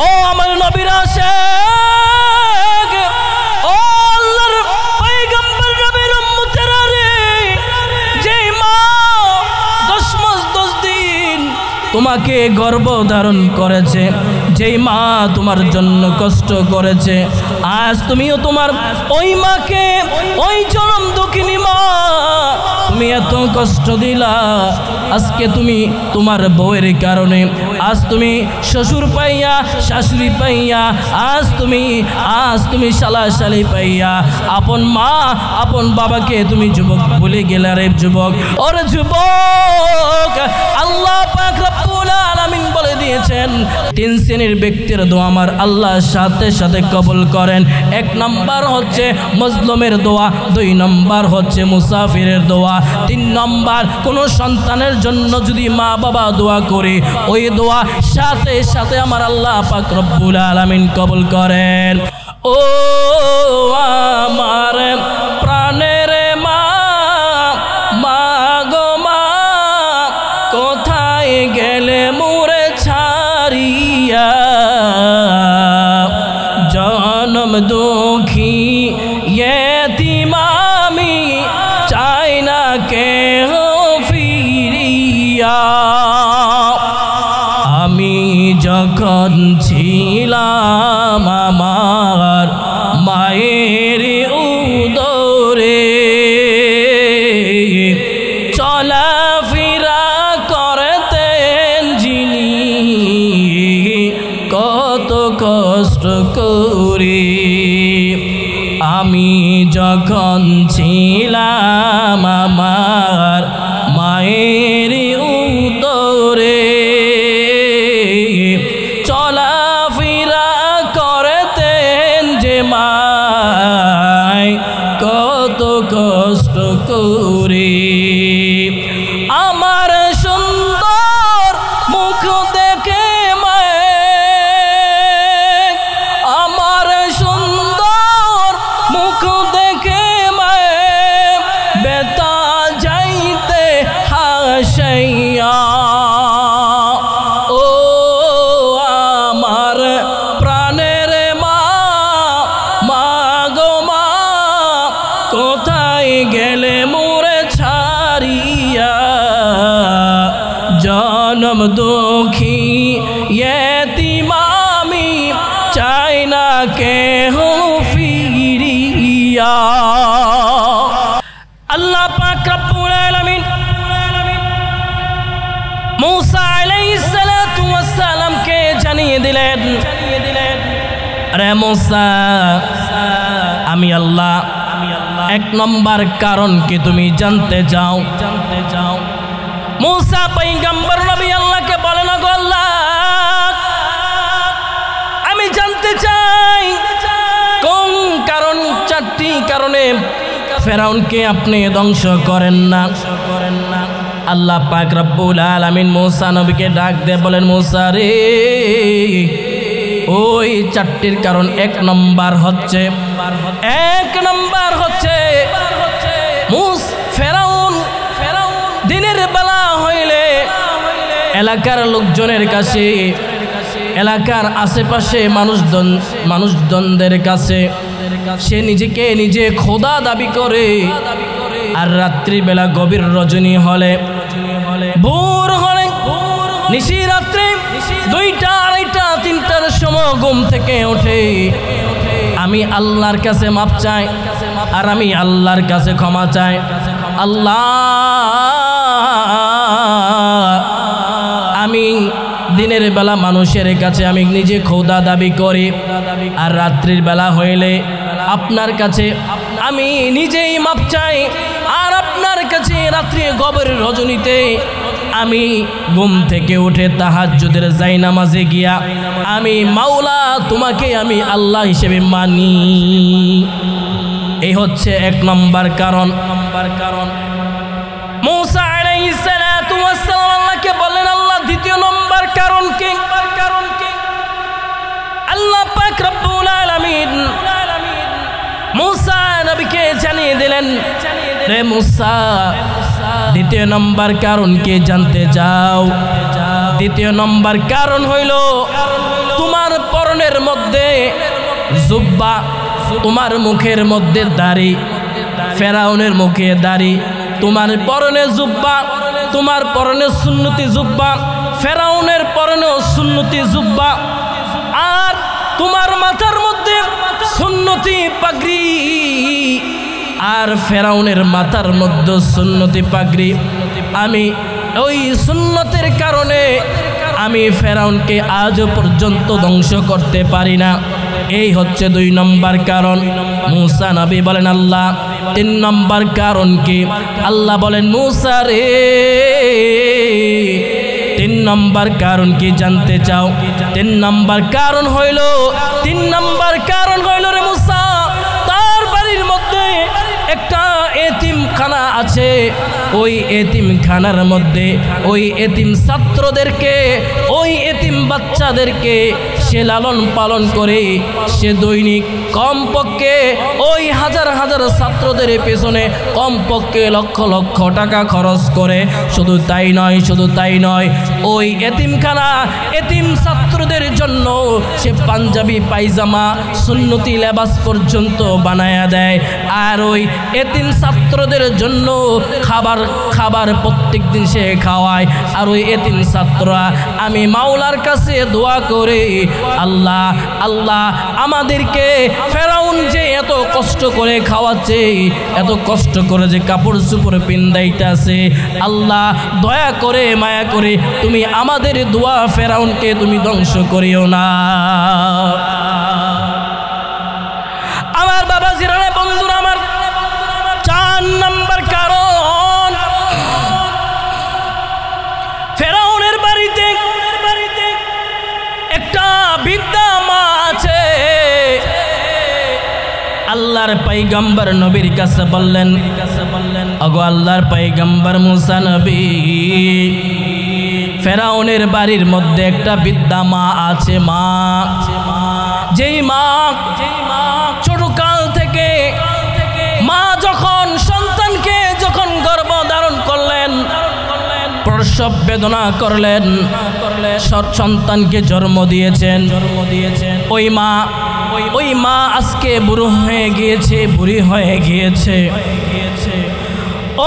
ও আমার নবীর আশিক, ও আল্লাহর পয়গম্বর নবীর উম্মতেরা রে, যে মা 10 মাস 10 দিন তোমাকে গর্ভ ধারণ করেছে, যেই মা তোমার জন্য কষ্ট করেছে, আজ তুমিও তোমার ওই মাকে, ওই জনম দুঃখিনী মা তুমি এত কষ্ট দিলা। আজকে তুমি তোমার বউয়ের কারণে, আজ তুমি শ্বশুর পাইয়া, শাশুড়ি পাইয়া, আজ তুমি শালা-শালি পাইয়া, আপন মা আপন বাবাকে তুমি যুবক ভুলে গেলে রে যুবক। ওরে যুবক, আল্লাহ পাক রব্বুল আলামিন বলে দিয়েছেন 3 শ্রেণীর ব্যক্তির দোয়া আমার আল্লাহ সাথে সাথে কবুল করেন। 1 নম্বর হচ্ছে মজলুমের দোয়া, 2 নম্বর হচ্ছে মুসাফিরের দোয়া, 3 নম্বর কোনো সন্তানের জন্য যদি মা বাবা দোয়া করে ওই দোয়া সাথে সাথে আমার আল্লাহ পাক রব্বুল আলামিন কবুল করেন। ও আমার প্রাণের মা, মা গো মা, কোথায় গেলে মুরে ছাড়িয়া, জনম দুঃখী এতিম আমি চাই না কেহ ফিরিয়া। আমি যখন ছিলাম আমার মায়ের উদরে, চলাফেরা করতেন যিনি কত কষ্ট করে। আমি যখন ছিলাম আমার মায়ের উদরে, চলাফেরা করতেন যে মায় কত কষ্ট করে। আমার সুন্দর মুখ দেখে মায়, আমার সুন্দর মুখ দেখে মায় বেতা যাইতে হাসাইয়া। ও আমার প্রাণের মা, মা গো মা, কোথায় গেলে মোরে ছাড়িয়া, জনম দুঃখী এতিম আমি চাই না কেহ ফিরিয়া। আল্লাহ পাক রব্বুল আলামিন মূসা আলাইহিস সালাতু ওয়াস সালামকে জানিয়ে দিলেন, আরে মূসা, আমি আল্লাহ 1 নম্বর কারণ কি তুমি জানতে চাও? মূসা পয়গম্বর নবী আল্লাহকে বলেন, গো আল্লাহ, আমি জানতে চাই কোন কারণ, 4টি কারণে ফেরাউনকে আপনি ধ্বংস করেন না। আল্লাহ পাক রব্বুল আলামিন মূসা নবীকে ডাক দিয়ে বলেন, মূসা রে, ওই 4টির কারণ 1 নম্বর হচ্ছে ফেরাউন দিনের বেলা হইলে এলাকার লোকজনের কাছে, এলাকার আশেপাশে মানুষজনদের কাছে সে নিজেকে নিজে খোদা দাবি করে। আর রাত্রিবেলা গভীর রজনী হলে, ভোর হলে, নিশি রাত্রে 2টা, 2:30, 3টার সময় ঘুম থেকে ওঠে, আমি আল্লাহর কাছে মাপ চাই আর আমি আল্লাহর কাছে ক্ষমা চাই। আল্লাহ, আমি দিনের বেলা মানুষের কাছে আমি নিজে খোদা দাবি করি, আর রাত্রির বেলা হইলে আপনার কাছে আমি নিজেই মাপ চাই। আর আপনার কাছে রাত্রি গভীর রজনীতে আমি ঘুম থেকে উঠে তাহাজ্জুদের জায়নামাজে গিয়া আমি মাওলা তোমাকে আমি আল্লাহ হিসেবে মানি। এই হচ্ছে 1 নম্বর কারণ। মূসা আলাইহিস সালাতু ওয়াস সালাম আল্লাহকে বললেন, আল্লাহ 2য় নম্বর কারণ কি? আল্লাহ পাক রব্বুল আলামিন মূসা নবীকে জানিয়ে দিলেন, রে মূসা, 2য় নম্বর কারণ কে জানতে চাও? 2য় নম্বর কারণ হইল তোমার জুব্বা, তোমার মুখের মধ্যে দাড়ি, ফেরাউনের মুখে দাড়ি, তোমার পরনে জুব্বা, তোমার পরনে সুন্নতি জুব্বা, ফেরাউনের পরনেও সুন্নতি জুব্বা, আর তোমার মাথার মধ্যে সুন্নতি পাগড়ি, আর ফেরাউনের মাথার মধ্যে সুন্নতি পাগড়ি। আমি ওই সুন্নতের কারণে আমি ফেরাউনকে আজও পর্যন্ত ধ্বংস করতে পারি না। এই হচ্ছে 2 নম্বর কারণ। মূসা নবী বলেন আল্লাহ 3 নম্বর কারণ কি? আল্লাহ বলেন মূসা রে 3 নম্বর কারণ কি জানতে চাও? 3 নম্বর কারণ হইল, 3 নম্বর কারণ হইল রে মূসা, তার বাড়ির মধ্যে একটা এতিমখানা আছে। ওই এতিমখানার মধ্যে ওই এতিম ছাত্রদেরকে, ওই এতিম বাচ্চাদেরকে সে লালন পালন করে। সে দৈনিক কমপক্ষে ওই হাজার হাজার ছাত্রদের পেছনে কমপক্ষে লক্ষ লক্ষ টাকা খরচ করে। শুধু তাই নয়, শুধু তাই নয়, ওই এতিমখানা এতিম ছাত্রদের জন্য সে পাঞ্জাবি পায়জামা সুন্নতি লেবাস পর্যন্ত বানায়া দেয়। আর ওই এতিম ছাত্রদের জন্য খাবার প্রত্যেক দিন সে খাওয়ায়। আর ওই এতিম ছাত্ররা আমি মাওলার কাছে দোয়া করে, আল্লাহ আল্লাহ আমাদেরকে ফেরাউন যে এত কষ্ট করে খাওয়াচ্ছে, এত কষ্ট করে যে কাপড় চোপড় পিন্দাইতেছে, আল্লাহ দয়া করে মায়া করে তুমি আমাদের দোয়া ফেরাউনকে তুমি ধ্বংস করিও না। আমার বাবা জিরানে বন্ধুরা আমার, 4 নম্বর কারণ, ফেরাউনের বাড়িতে একটা বৃদ্ধা মা আছে। আল্লাহর পয়গম্বর নবীর কাছে বললেন, ওগো আল্লাহর পয়গম্বর মূসা নবী, ফেরাউনের বাড়ির মধ্যে একটা বৃদ্ধা মা আছে। মা, যেই মা ছোটকাল থেকে মা যখন সন্তানকে যখন গর্ভ ধারণ করলেন, প্রসব বেদনা করলেন, সন্তানকে জন্ম দিয়েছেন, ওই মা আজকে বুড়ো হয়ে গিয়েছে, বুড়ি হয়ে গিয়েছে।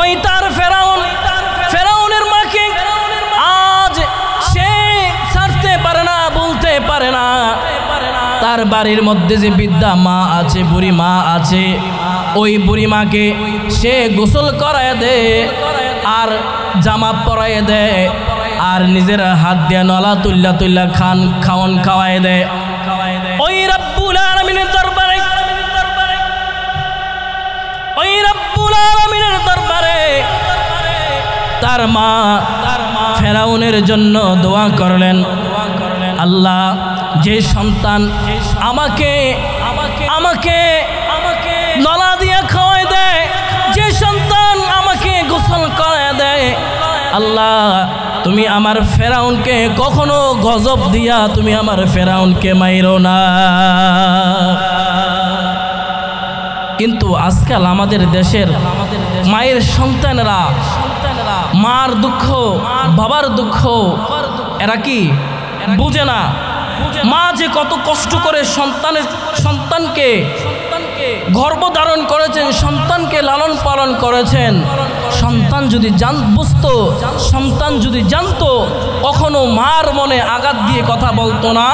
ওই তার ফেরাউনের মাকে আজ সে ছাড়তে পারে না, বলতে পারে না। তার বাড়ির মধ্যে যে বৃদ্ধা মা আছে, বুড়ি মা আছে, ওই বুড়ি মাকে সে গোসল করায় দেয়, আর জামা পরায় দেয়, আর নিজের হাত দিয়ে নলা তুল্লা খাওয়ান খাওয়ায় দেয়। ওই রব্বুল আলামিনের দরবারে, ওই রব্বুল আলামিনের দরবারে তার মা ফেরাউনের জন্য দোয়া করলেন, আল্লাহ যে সন্তান আমাকে নলা দিয়ে খাওয়ায় দেয়, যে সন্তান আমাকে গোসল করায় দেয়, আল্লাহ তুমি আমার ফেরাউনকে কখনো গজব দিয়া তুমি আমার ফেরাউনকে মাইরো না। কিন্তু আজকাল আমাদের দেশের মায়ের সন্তানেরা মার দুঃখ, বাবার দুঃখ এরা কি বুঝে না। মা যে কত কষ্ট করে সন্তানকে গর্ভধারণ করেছেন, সন্তানকে লালন পালন করেছেন, সন্তান যদি বুঝতো, সন্তান যদি জানতো, কখনো মার মনে আঘাত দিয়ে কথা বলতো না,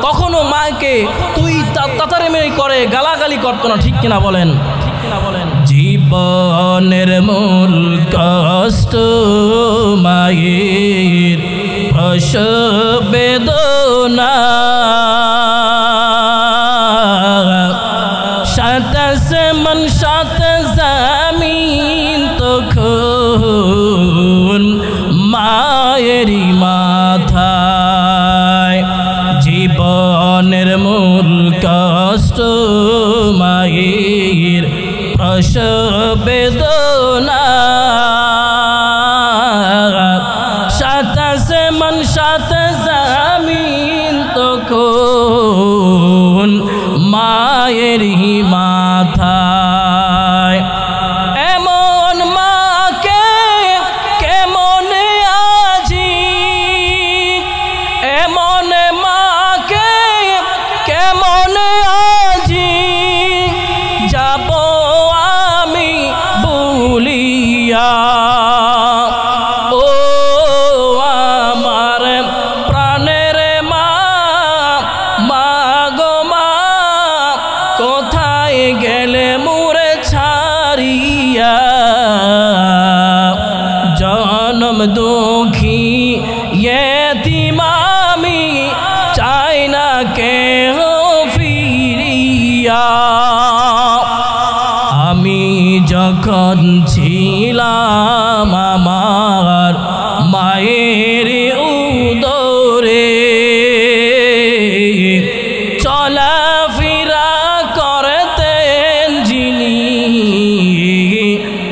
কখনো মাকে তুই তাতারে মেয়ে করে গালাগালি করতো না। ঠিক কিনা বলেন? জীবনের মূল কষ্ট মায়ের প্রসব বেদনা, সাত আসমান সাত জমিন তখন মায়েরই মাথায়। জীবনের মূল কষ্ট মায়ের প্রসব বেদনা, সাত আসমান সাত জমিন তখন মায়েরই মাথায়। এমন মাকে কেমনে আজি, এমন মাকে কেমনে দুঃখী ইয়েতিম আমি চাই না কেহ ফিরিয়া। আমি যখন ছিলাম আমার মায়ের উদরে, চলাফেরা করতেন যিনি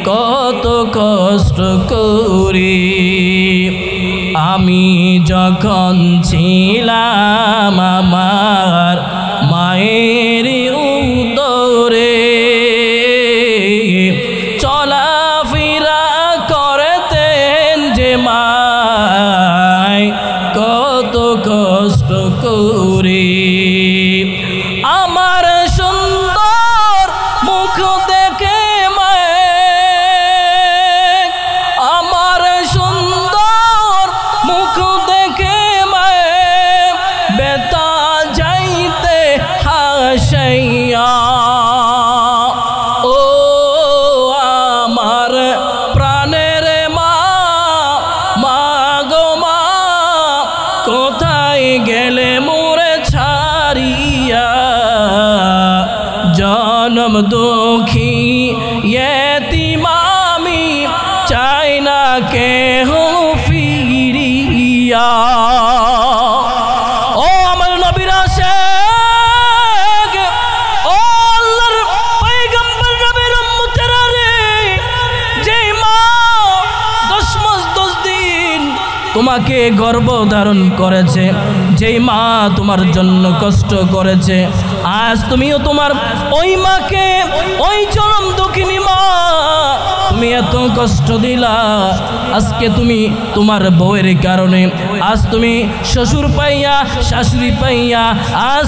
কত কষ্ট করে। আমি যখন ছিলাম আমার মায়ের উদরে, চলাফেরা করতেন যে মায় কত কষ্ট করে। আমার সুন্দর মুখ দেখে মায়, আমার সুন্দর মুখ দেখে মায় বেতা যাইতে হাসাইয়া। ও আমার প্রাণের মা, মা গো মা কোথায় গেলে মোরে ছাড়িয়া। জনম দুঃখী ইয়েতিম আমি চাই না কেহ ফিরিয়া। ও আমার নবীর আশিক, ও আল্লাহর পয়গম্বর নবীর উম্মতেরা রে, যেই মা 10 মাস 10 দিন তোমাকে গর্ভধারণ করেছে, যেই মা তোমার জন্য কষ্ট করেছে, আজ তুমিও তোমার ওই মাকে, ওই চরম দুঃখিনী মা তুমি এত কষ্ট দিলা। আজকে তুমি তোমার বউয়ের কারণে, আজ তুমি শ্বশুর পাইয়া শাশুড়ি পাইয়া, আজ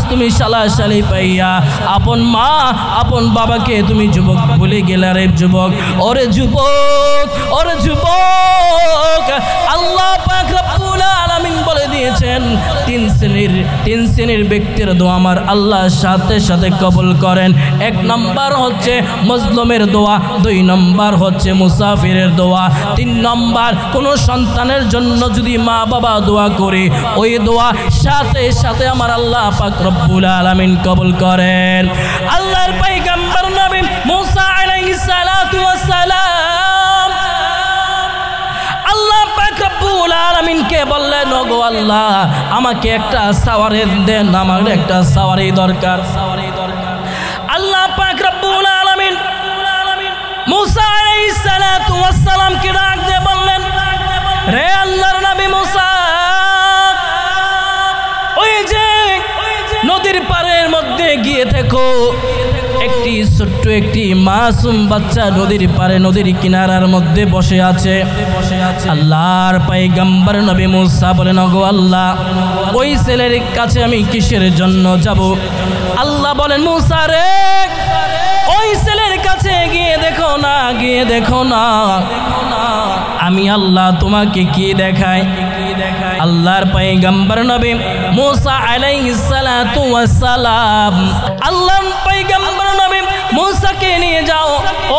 তুমি শালা-শালি পাইয়া আপন মা আপন বাবাকে তুমি যুবক ভুলে গেলে। রে যুবক, ওরে যুবক, ওরে যুবক, আল্লাহ পাক রব্বুল আলামিন বলে দিয়েছেন তিন শ্রেণীর ব্যক্তির দোয়া আমার আল্লাহ সাথে সাথে কবুল করেন। 1 নম্বর হচ্ছে মজলুমের দোয়া, 2 নম্বর হচ্ছে মুসাফিরের দোয়া, 3 নম্বর কোনো সন্তানের জন্য যদি মা বাবা দোয়া করে ওই দোয়া সাথে সাথে আমার আল্লাহ পাক রব্বুল আলামিন কবুল করেন। আল্লাহর পয়গম্বর নবী মুসা আলাইহিস সালাতু ওয়াস সালাম আল্লাহ পাক রব্বুল আলামিনকে বললেন, ওগো আল্লাহ আমাকে একটা সাওয়ারি দেন, আমার একটা সাওয়ারি দরকার। আল্লাহ পাক রব্বুল আলামিন মুসা আলাইহিস সালাতু ওয়াস সালামকে ডাক দিয়ে বললেন, রে আল্লাহর নবী মুসা, ওই যে নদীর পাড়ের মধ্যে গিয়ে দেখো একটি ছোট্ট একটি মাসুম বাচ্চা নদীর পাড়ে নদীর কিনারার মধ্যে বসে আছে। আল্লাহর পয়গম্বর নবী মুসা বলেন, ওগো আল্লাহ ওই ছেলের কাছে আমি কিসের জন্য যাব? আল্লাহ বলেন, মুসা রে ওই ছেলের কাছে গিয়ে দেখো না, গিয়ে দেখো না আমি আল্লাহ তোমাকে কি দেখাই। আল্লাহর পয়গম্বর নবী মুসা আলাইহিস সালাতু ওয়াস সালাম আল্লাহর পয়গম্বর নবী মুসাকে নিয়ে যাও,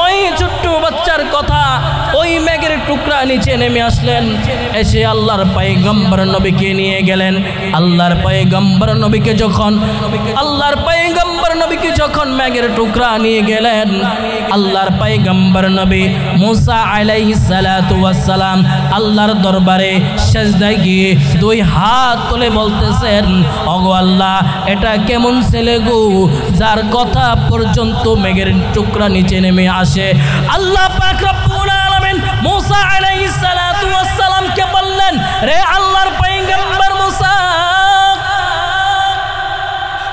ওই ছোট্ট বাচ্চার কথা ওই মেঘের টুকরা নিচে নেমে আসলেন, এসে আল্লাহর পয়গম্বর নবীকে নিয়ে গেলেন। আল্লাহর পয়গম্বর নবীকে যখন মেঘের টুকরা নিয়ে গেলেন, আল্লাহর পয়গম্বর নবী মুসা আলাইহিস সালাতু ওয়াস সালাম আল্লাহর দরবারে সিজদায় গিয়ে 2 হাত তুলে বলতেছেন, ওগো আল্লাহ এটা কেমন ছেলে গো যার কথা পর্যন্ত মেঘের টুকরা নিচে নেমে আসে। আল্লাহ পাক রব্বুল আলামিন মুসা আলাইহিস সালাতু ওয়াস সালামকে বললেন, রে আল্লাহর পয়গম্বর মুসা,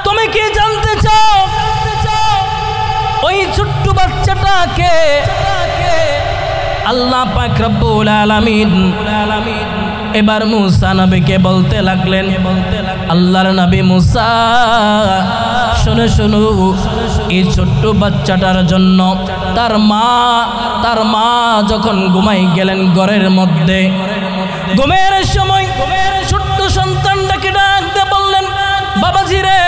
তুমি কি জানতে চাও ওই ছোট্ট বাচ্চাটাকে? আল্লাহ পাক রব্বুল আলামিন এবার মুসা নবীকে বলতে লাগলেন, আল্লাহর নবী মুসা শোনো শোনো, এই ছোট্ট বাচ্চাটার জন্য তার মা যখন ঘুমাই গেলেন ঘরের মধ্যে, ঘুমের সময় ছোট্ট সন্তানটাকে ডাকতে বললেন, বাবাজি রে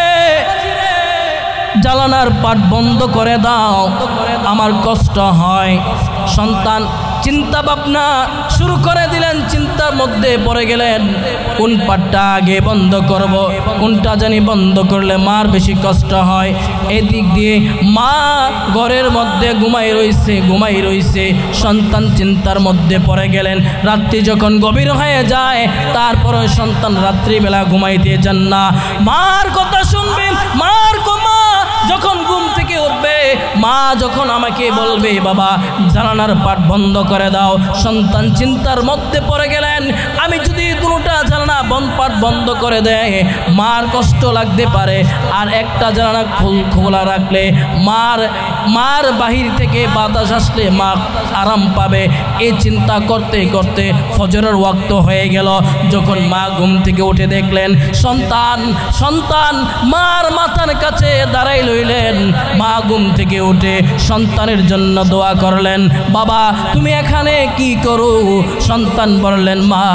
জানালার পাট বন্ধ করে দাও, আমার কষ্ট হয়। সন্তান চিন্তা ভাবনা শুরু করে দিলেন, চিন্তার মধ্যে পড়ে গেলেন কোন পাটটা আগে বন্ধ করব, কোনটা জানি বন্ধ করলে মার বেশি কষ্ট হয়। এদিক দিয়ে মা ঘরের মধ্যে ঘুমাই রইছে, সন্তান চিন্তার মধ্যে পড়ে গেলেন। রাত্রি যখন গভীর হয়ে যায় তারপরে সন্তান রাত্রিবেলা ঘুমাইতে যান না, মার কথা শুনবেন। মার মা যখন ঘুম থেকে উঠবে, মা যখন আমাকে বলবে বাবা জানালার পাট বন্ধ করে দাও, সন্তান চিন্তার মধ্যে পড়ে গেলেন আমি যদি দুটোটা জানালা পাট বন্ধ করে দেয় মার কষ্ট লাগতে পারে, আর একটা জানালা খোলা রাখলে মার বাহির থেকে বাতাস আসলে মা আরাম পাবে। এই চিন্তা করতে করতে ফজরের ওয়াক্ত হয়ে গেল। যখন মা ঘুম থেকে উঠে দেখলেন সন্তান মার মাথার কাছে দাঁড়াই লইলেন। মা ঘুম থেকে উঠে সন্তানের জন্য দোয়া করলেন, বাবা তুমি এখানে কি করো? সন্তান বললেন, মা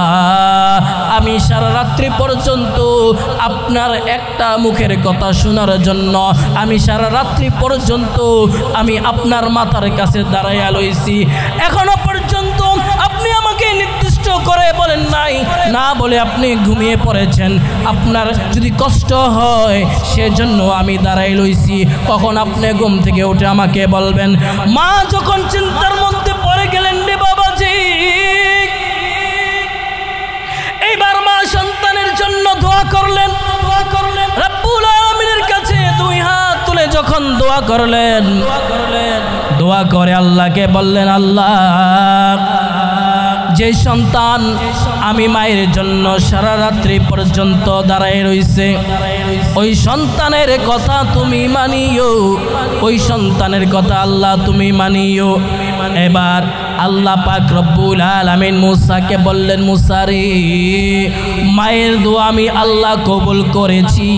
আমি সারা রাত্রি পর্যন্ত আপনার একটা মুখের কথা শোনার জন্য আমি সারা রাত্রি পর্যন্ত আমি আপনার মাথার কাছে দাঁড়াইয়া লইছি, এখনো পর্যন্ত আপনি আমাকে নির্দিষ্ট করে বলেন নাই, না বলে আপনি ঘুমিয়ে পড়েছেন, আপনার যদি কষ্ট হয় সেজন্য আমি দাঁড়াই লইছি, কখন আপনি ঘুম থেকে উঠে আমাকে বলবেন। মা যখন চিন্তার মধ্যে পড়ে গেলেন রে বাবাজি, এইবার মা সন্তানের জন্য দোয়া করলেন রব্বুল আলামিনের কাছে দুই হাত তুলে যখন দোয়া করলেন, দোয়া করে আল্লাহকে বললেন, আল্লাহ যে সন্তান আমি মায়ের জন্য সারা রাত্রি পর্যন্ত দাঁড়ায় রইছে ওই সন্তানের কথা তুমি মানিও, ওই সন্তানের কথা আল্লাহ তুমি মানিও। এবার আল্লাহ পাক রব্বুল আলামিন মুসাকে বললেন, মুসা রে মায়ের দোয়া আমি আল্লাহ কবুল করেছি,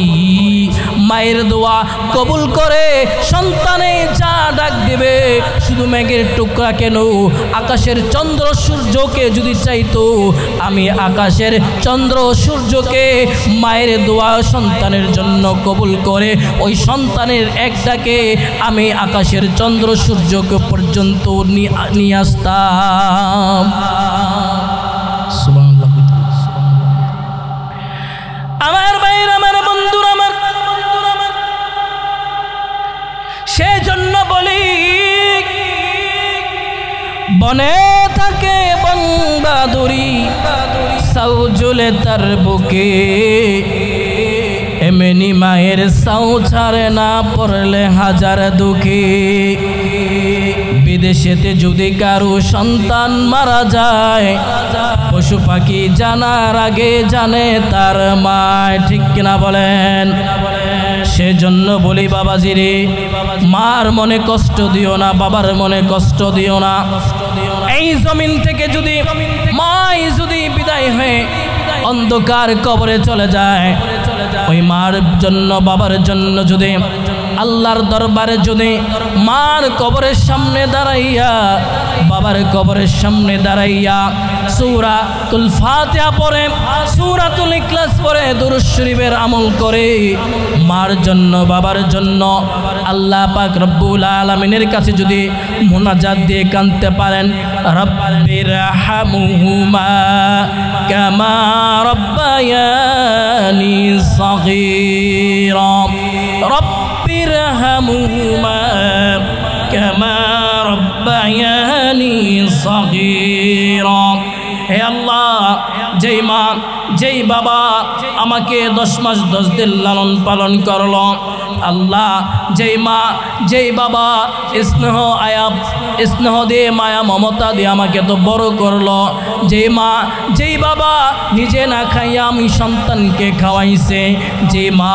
মায়ের দোয়া কবুল করে সন্তানে যা ডাক দেবে, শুধু মেঘের টুকরা কেন আকাশের চন্দ্র সূর্যকে যদি চাইতো আমি আকাশের চন্দ্র সূর্যকে মায়ের দোয়া সন্তানের জন্য কবুল করে ওই সন্তানের এক ডাকে আমি আকাশের চন্দ্র সূর্যকে পর্যন্ত নিয়ে আসতাম। আমার ভাইয়ের, আমার বন্ধুরা, আমার সেজন্য বলি বনে থাকে বনবাদুরি সাউজুলে তার বুকে, এমনি মায়ের সাউ ছাড়ে না পড়লে হাজার দুঃখে। বিদেশেতে যদি কারো সন্তান মারা যায় পশু পাখি জানার আগে জানে তার মায়, ঠিক কিনা বলেন? সেজন্য বলি বাবাজি রে মার মনে কষ্ট দিও না, বাবার মনে কষ্ট দিও না। এই জমিন থেকে যদি মাই যদি বিদায় হয়ে অন্ধকার কবরে চলে যায়, ওই মার জন্য বাবার জন্য যদি আল্লাহর দরবারে যদি মার কবরের সামনে দাঁড়াইয়া বাবার কবরের সামনে দাঁড়াইয়া সূরাতুল ফাতিহা পড়ে সূরাতুল ইখলাস পড়ে দুরূদ শরীফের আমল করে মার জন্য বাবার জন্য আল্লাহ পাক রব্বুল আলামিনের কাছে যদি মুনাজাত দিয়ে কাঁদতে পারেন, রব্বিরহামহুমা কামা রব্বায়ানি সাগীরা, রব্বিরহামহুমা কামা রব্বায়ানি সাগীরা। হে আল্লাহ, যেই মা যেই বাবা আমাকে 10 মাস 10 দিন লালন পালন করলো, আল্লাহ যেই মা যেই বাবা স্নেহ দিয়ে মায়া মমতা দিয়ে আমাকে তো বড় করলো, যেই মা যেই বাবা নিজে না খাইয়া আমি সন্তানকে খাওয়াইছে, যেই মা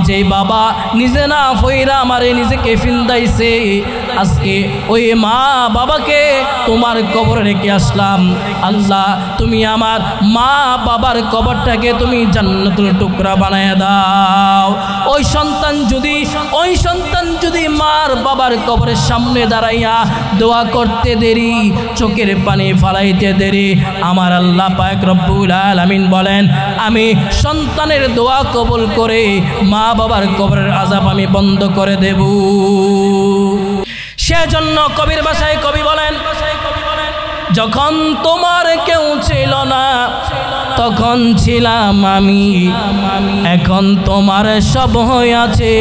যেই বাবা নিজে না ফইরা আমারে নিজেকে ফিন্দাইছে, আজকে ওই মা বাবাকে তোমার কবরে রেখে আসলাম। আল্লাহ তুমি আমার মা বাবার কবরটাকে তুমি জান্নাতুল টুকরা বানায় দাও। ওই সন্তান যদি মার বাবার কবরের সামনে দাঁড়াইয়া দোয়া করতে দেরি, চোখের পানি ফালাইতে দেরি, আমার আল্লাহ পাক রব্বুল আলামিন বলেন আমি সন্তানের দোয়া কবুল করে মা বাবার কবরের আযাব আমি বন্ধ করে দেব। সেজন্য কবির ভাষায় কবি বলেন যখন তোমার কেউ ছিল না তখন ছিলাম আমি, এখন তোমার সব হইয়াছে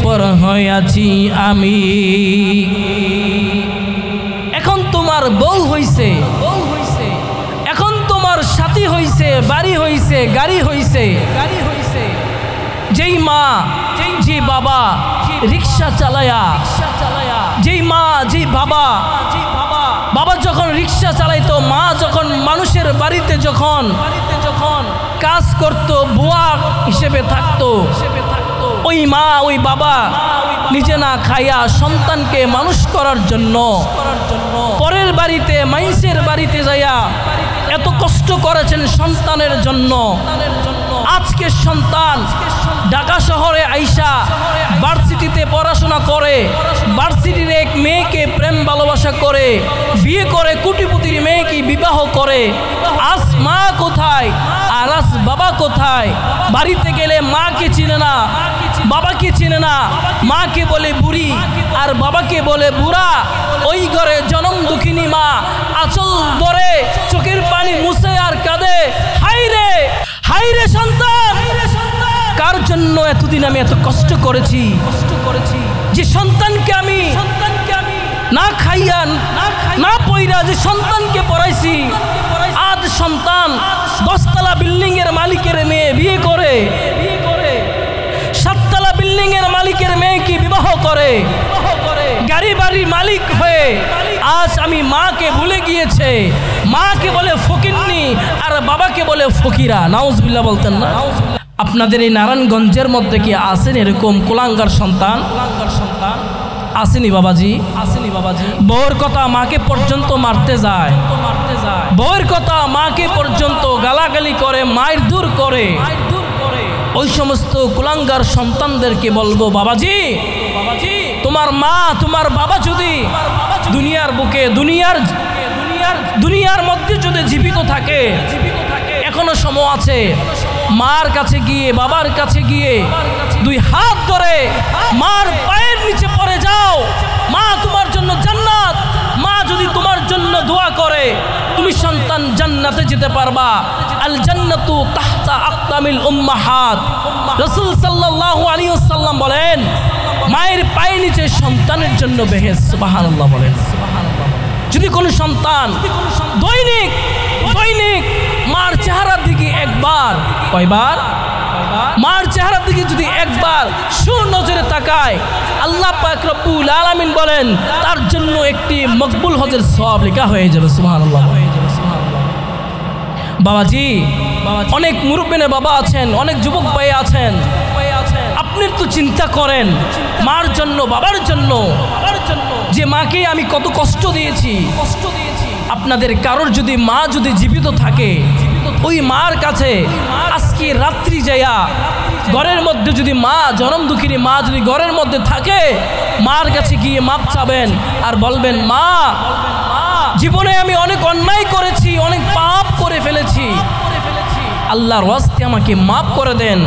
পর হইয়াছি আমি। এখন তোমার বউ হইছে, এখন তোমার সাথী হইছে, বাড়ি হইছে, গাড়ি হইছে। যেই মা যে বাবা রিক্সা চালায়া, যেই মা যে বাবা যখন রিক্সা চালাইতো, মা যখন মানুষের বাড়িতে যখন কাজ করতো, বুয়া হিসেবে থাকতো, ওই মা ওই বাবা নিজে না খাইয়া সন্তানকে মানুষ করার জন্য পরের বাড়িতে মাইন্সের বাড়িতে যাইয়া এত কষ্ট করেছেন সন্তানের জন্য। আজকে সন্তান ঢাকা শহরে আইসা ভার্সিটিতে পড়াশোনা করে, ভার্সিটির এক মেয়েকে প্রেম ভালোবাসা করে বিয়ে করে, কোটিপতির মেয়েকে বিবাহ করে। আজ মা কোথায় আর আজ বাবা কোথায়? বাড়িতে গেলে মাকে চিনে না, বাবাকে চিনে না, মাকে বলে বুড়ি আর বাবাকে বলে বুড়া। ওই ঘরে জনম দুঃখিনী মা আঁচল ধরে চোখের পানি মুছে আর কাঁদে, হাইরে হাইরে সন্তান, কার জন্য এতদিন আমি এত কষ্ট করেছি, যে সন্তানকে আমি না খাইয়া না পয়রা যে সন্তানকে পড়াইছি। আজ সন্তান 10 তলা বিল্ডিং এর মালিকের মেয়ে বিয়ে করে, 7 তলা বিল্ডিং এর মালিকের মেয়েকে বিবাহ করে, গাড়ি বাড়ির মালিক হয়ে আজ আমি মাকে ভুলে গিয়েছে। মাকে বলে ফকিন্নি আর বাবাকে বলে ফকিরা। নাউজুবিল্লাহ বলতেন না? আপনাদের এই নারায়ণগঞ্জের মধ্যে কি আছেন এরকম কুলাঙ্গার সন্তান? আসেনি বাবাজি, আসেনি বাবাজি। বউয়ের কথা মাকে পর্যন্ত মারতে যায়, বউয়ের কথা মাকে পর্যন্ত গালাগালি করে, মায়ের দূর করে। ওই সমস্ত কুলাঙ্গার সন্তানদেরকে বলবো, বাবাজি তোমার মা তোমার বাবা যদি দুনিয়ার বুকে দুনিয়ার মধ্যে যদি জীবিত থাকে, এখনো সময় আছে। মার কাছে গিয়ে বাবার কাছে গিয়ে 2 হাত ধরে মার পায়ের নিচে পড়ে যাও। মা তোমার জন্য জান্নাত, মা যদি তোমার জন্য দোয়া করে তুমি সন্তান জান্নাতে যেতে পারবা। আল জান্নাতু তাহতা আকদামিল উম্মাহাত। রাসূল সাল্লাল্লাহু আলাইহি ওয়াসাল্লাম বলেন, মায়ের পায়ের নিচে সন্তানের জন্য বেহেশত। সুবহানাল্লাহ বলেন। যদি কোনো সন্তান দৈনিক মার চেহারার দিকে একবার, কয়বার? মার চেহারার দিকে যদি একবার সুনজরে তাকায়, আল্লাহ পাক রব্বুল আলামিন বলেন তার জন্য একটি মকবুল হজের সওয়াব লেখা হয়ে যাবে। সুবহানাল্লাহ। বাবাজি, অনেক মুরব্বিনে বাবা আছেন, অনেক যুবক ভাই আছেন, আপনি তো চিন্তা করেন মার জন্য বাবার জন্য, যে মাকে আমি কত কষ্ট দিয়েছি। আপনাদের কারোর যদি মা যদি জীবিত থাকে, ওই মার কাছে আজকে রাত্রি যাইয়া ঘরের মধ্যে যদি মা জনম দুঃখিনী মা যদি ঘরের মধ্যে থাকে, মার কাছে গিয়ে মাপ চাবেন আর বলবেন, মা জীবনে আমি অনেক অন্যায় করেছি, অনেক পাপ করে ফেলেছি, আল্লাহর ওয়াস্তে আমাকে মাফ করে দেন।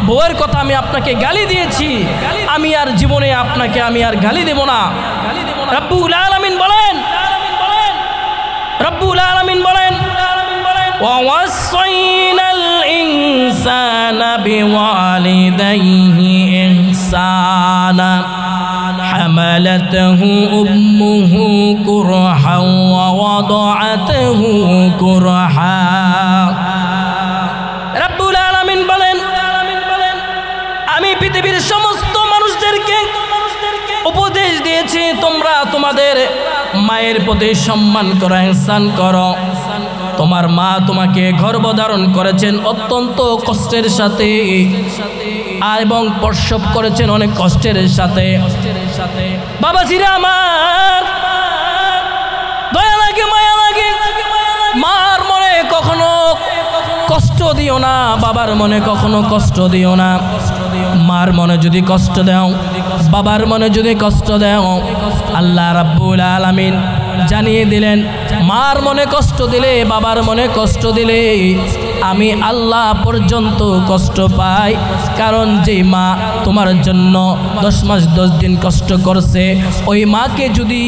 বউয়ের কথা আমি আপনাকে গালি দিয়েছি, আমি আর জীবনে আপনাকে আমি আর গালি দেব না। রব্বুল আলামিন বলেন, রব্বুল আলামিন বলেন, ওয়াসাইনাল ইনসানা বিওয়ালিদাইহি ইহসানা হামালাতহু উম্মুহু কুরহা ওয়া ওয়াদাআতহু কুরহা। রব্বুল আলামিন বলেন, আমি পৃথিবীর সমস্ত মানুষদেরকে উপদেশ দিয়েছি, তোমরা তোমাদের মায়ের প্রতি সম্মান করো, ইহসান করো। তোমার মা তোমাকে গর্ভধারণ করেছেন অত্যন্ত কষ্টের সাথে, এবং প্রসব করেছেন অনেক কষ্টের সাথে। বাবাজিরা আমার দয়া লাগে, মায়া লাগে। মার মনে কখনো কষ্ট দিও না, বাবার মনে কখনো কষ্ট দিও না। মার মনে যদি কষ্ট দাও, বাবার মনে যদি কষ্ট দাও, আল্লাহ রাব্বুল আলামিন জানিয়ে দিলেন, মার মনে কষ্ট দিলে, বাবার মনে কষ্ট দিলে আমি আল্লাহ পর্যন্ত কষ্ট পাই। কারণ যে মা তোমার জন্য 10 মাস 10 দিন কষ্ট করছে, ওই মাকে যদি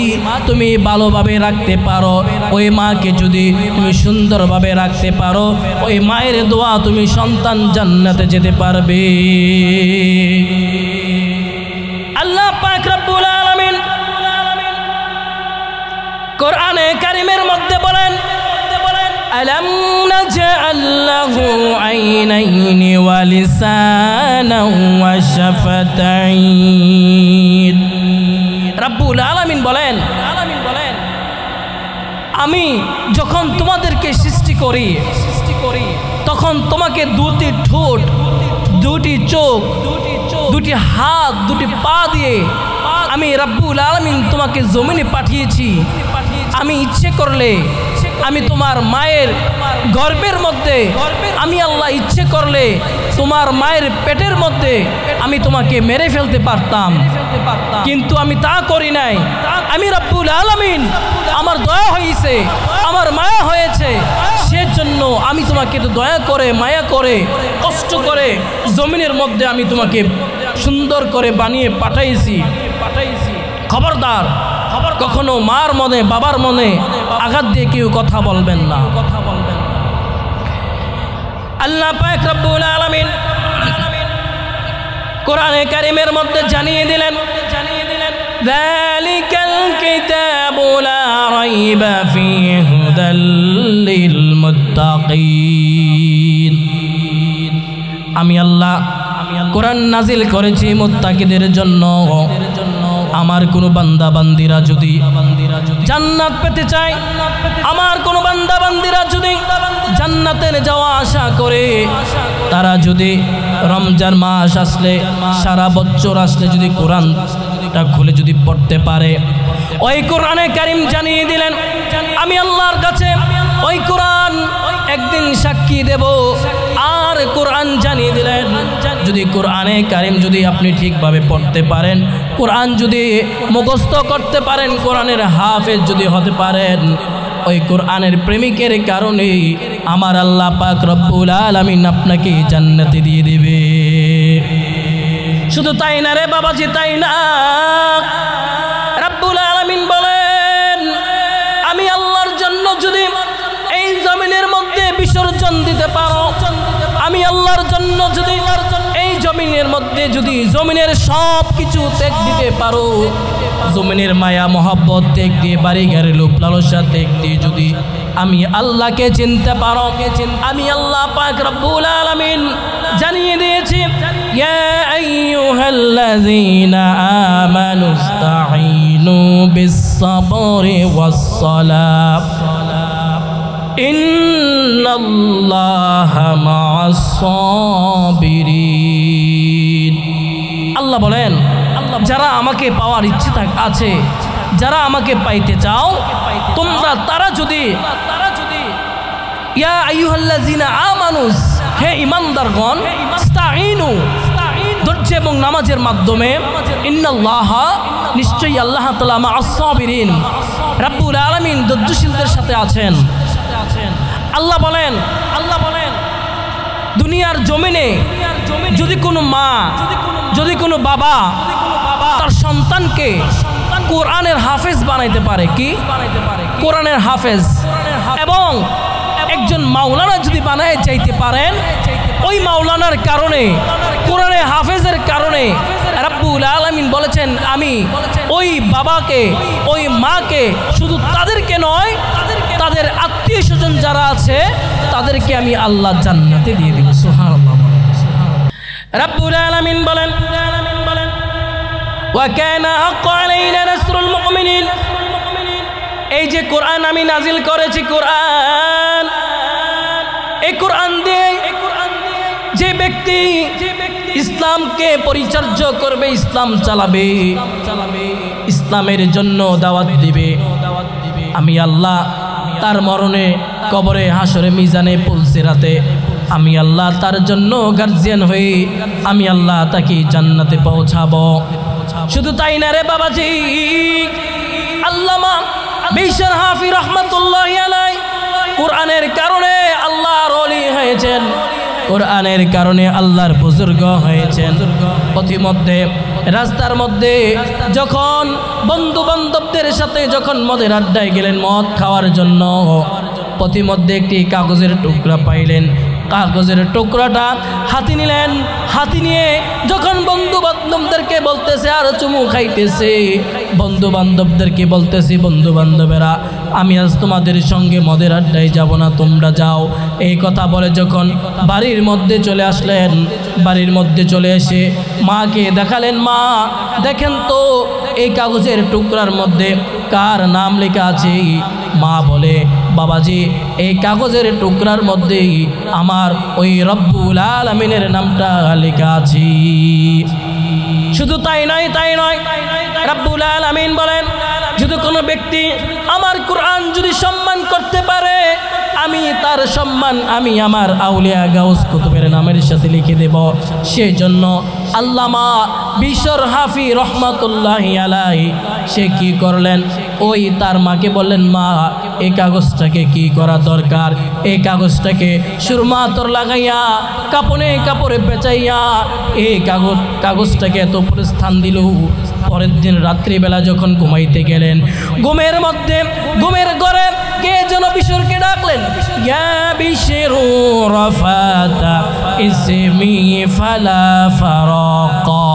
তুমি ভালোভাবে রাখতে পারো, ওই মাকে যদি তুমি সুন্দরভাবে রাখতে পারো, ওই মায়ের দোয়া তুমি সন্তান জান্নাতে যেতে পারবে। আল্লাহ পাক রব্বুল আলামিন কোরআনে কারীমের মধ্যে বলেন, আলাম নাজআল লাহু আইনাইনি ওয়া লিসানান ওয়া শাফাতাইন। রব্বুল আলামিন বলেন, আমি যখন তোমাদেরকে সৃষ্টি করি তখন তোমাকে দুটি ঠোঁট, দুটি চোখ, দুটি হাত, দুটি পা দিয়ে আমি রব্বুল আলামিন তোমাকে জমিনে পাঠিয়েছি। আমি ইচ্ছে করলে আমি তোমার মায়ের গর্ভের মধ্যে, আমি আল্লাহ ইচ্ছে করলে তোমার মায়ের পেটের মধ্যে আমি তোমাকে মেরে ফেলতে পারতাম, কিন্তু আমি তা করি নাই। আমি রব্বুল আলামিন, আমার দয়া হয়েছে, আমার মায়া হয়েছে, সেজন্য আমি তোমাকে তো দয়া করে, মায়া করে, কষ্ট করে জমিনের মধ্যে আমি তোমাকে সুন্দর করে বানিয়ে পাঠাইছি। খবরদার, কখনো মার মনে, বাবার মনে আঘাত দিয়ে কেউ কথা বলবেন না। আল্লাহ পাক রব্বুল আলামিন কোরআনে কারীমের মধ্যে জানিয়ে দিলেন, যালিকাল কিতাবু লা রাইবা ফীহি হুদাল লিল মুত্তাকিন। আমি আল্লাহ কোরআন নাজিল করেছি মুত্তাকিদের জন্য। আমার কোনো বান্দা বান্দিরা যদি জান্নাত পেতে চায়, আমার কোনো বান্দা বান্দিরা যদি জান্নাতে যাওয়া আশা করে, তারা যদি রমজান মাস আসলে, সারা বছর আসলে যদি কোরআনটা খুলে যদি পড়তে পারে, ওই কোরআনে কারীম জানিয়ে দিলেন, আমি আল্লাহর কাছে ওই কোরআন একদিন সাক্ষী দেব। আর কোরআন জানিয়ে দিলেন, যদি কোরআনে কারীম যদি আপনি ঠিকভাবে পড়তে পারেন, কোরআন যদি মুখস্থ করতে পারেন, কোরআনের হাফেজ যদি হতে পারেন, ওই কোরআনের প্রেমিকের কারণে আমার আল্লাহ পাক রব্বুল আলামিন আপনাকে জান্নাতে দিয়ে দিবে। শুধু তাই না রে বাবাজি, তাই না, রব্বুল আলামিন বলেন, আমি আল্লাহর জন্য যদি এই জমিনের মধ্যে বিসর্জন দিতে পারো, আমি আল্লাহর জন্য যদি এই জমিনের মধ্যে যদি জমিনের সব কিছু ত্যাগ দিতে পারো, জমিনের মায়া মহব্বত ত্যাগ দিয়ে, বাড়ি গাড়ি লোভ লালসা ত্যাগ দিয়ে যদি আমি আল্লাহকে চিনতে পারো, আমি আল্লাহ পাক রব্বুল আলামিন জানিয়ে দিয়েছি, ইয়া আইয়ুহাল্লাযীনা আমানুস্তাঈনু বিস-সাবরি ওয়াস-সালাহ ইন্নাল্লাহা মা'আস-সাবিরিন। আল্লাহ বলেন, যারা আমাকে পাওয়ার ইচ্ছে আছে, যারা আমাকে পাইতে চাও, তোমরা তারা যদি ইয়া আইয়ুহাল্লাযীনা আমানুস, হে ঈমানদারগণ, ইস্তাঈনু, ধৈর্য এবং নামাজের মাধ্যমে, ইন্নাল্লাহা, নিশ্চয়ই আল্লাহ তাআলা মা'আস-সাবিরিন, রব্বুল আলামিন ধৈর্যশীলদের সাথে আছেন। আল্লাহ বলেন, দুনিয়ার জমিনে যদি কোনো মা, যদি কোনো বাবা তার সন্তানকে কোরআনের হাফেজ বানাইতে পারে, কি কোরআনের হাফেজ, এবং একজন মাওলানা যদি বানায় যাইতে পারেন, ওই মাওলানার কারণে, কোরআনের হাফেজের কারণে রব্বুল আলামিন বলেছেন, আমি ওই বাবাকে, ওই মাকে, শুধু তাদেরকে নয়, তাদের আত্মীয় স্বজন যারা আছে তাদেরকে আমি আল্লাহ জান্নাতে দিয়ে দিব। সুবহানাল্লাহ। রব্বুল আলামিন বলেন, ওয়া কানা হাক্কান আলাইনা নাসরুল মুমিনিন। এই যে কোরআন আমি নাজিল করেছি, কোরআন, এই কোরআন দিয়ে যে ব্যক্তি ইসলামকে পরিচর্যা করবে, ইসলাম চালাবে, ইসলামের জন্য দাওয়াত দিবে, আমি আল্লাহ তার মরণে, কবরে, হাসরে, মিজানে, পুলসিরাতে আমি আল্লাহ তার জন্য গার্জিয়ান হয়ে আমি আল্লাহ তাকে জান্নাতে পৌঁছাবো। শুধু তাই না রে বাবাজি, আল্লামা বিশর হাফি রহমাতুল্লাহি আলাইহি কোরআনের কারণে আল্লাহর ওলি হয়েছেন, কোরআনের কারণে আল্লাহর বুজুর্গ হয়েছেন। পথিমধ্যে রাস্তার মধ্যে যখন বন্ধু বান্ধবদের সাথে যখন মদের আড্ডায় গেলেন মদ খাওয়ার জন্য, পথিমধ্যে একটি কাগজের টুকরা পাইলেন। কাগজের টুকরাটা হাতে নিলেন, হাতে নিয়ে যখন বন্ধু বান্ধবদেরকে বলতেছে আর চুমু খাইতেছে, বন্ধু বান্ধবদেরকে বলতেছি বন্ধু বান্ধবেরা আমি আজ তোমাদের সঙ্গে মদের আড্ডায় যাব না, তোমরা যাও। এই কথা বলে যখন বাড়ির মধ্যে চলে আসলেন, বাড়ির মধ্যে চলে এসে মাকে দেখালেন, মা দেখেন তো এই কাগজের টুকরার মধ্যে কার নাম লেখা আছে। মা বলে বাবাজি এই কাগজের টুকরার মধ্যে আমার ওই রব্বুল আলামিনের নামটা লেখা আছে। শুধু তাই নয়, তাই নয়, রব্বুল আলামিন বলেন যদি কোনো ব্যক্তি আমার কোরআন যদি সম্মান করতে পারে আমি তার সম্মান আমি আমার আউলিয়া গাউস কুতুবের নামের সাথে লিখে দেব। সেই জন্য আল্লামা বিশর হাফি রহমাতুল্লাহি আলাইহি সে কি করলেন, ওই তার মাকে বললেন মা এই কাগজটাকে কি করা দরকার, এই কাগজটাকে সুরমা তোর লাগাইয়া কাপড়ে কাপড়ে পেঁচাইয়া এই কাগজটাকে এত উপরে স্থান দিল। পরের দিন রাত্রিবেলা যখন ঘুমাইতে গেলেন, ঘুমের মধ্যে ঘুমের ঘরে কে যেন বিশরকে ডাকলেন, ইয়া বিশরু রাফাতা ইসমি ফালা ফারাকা।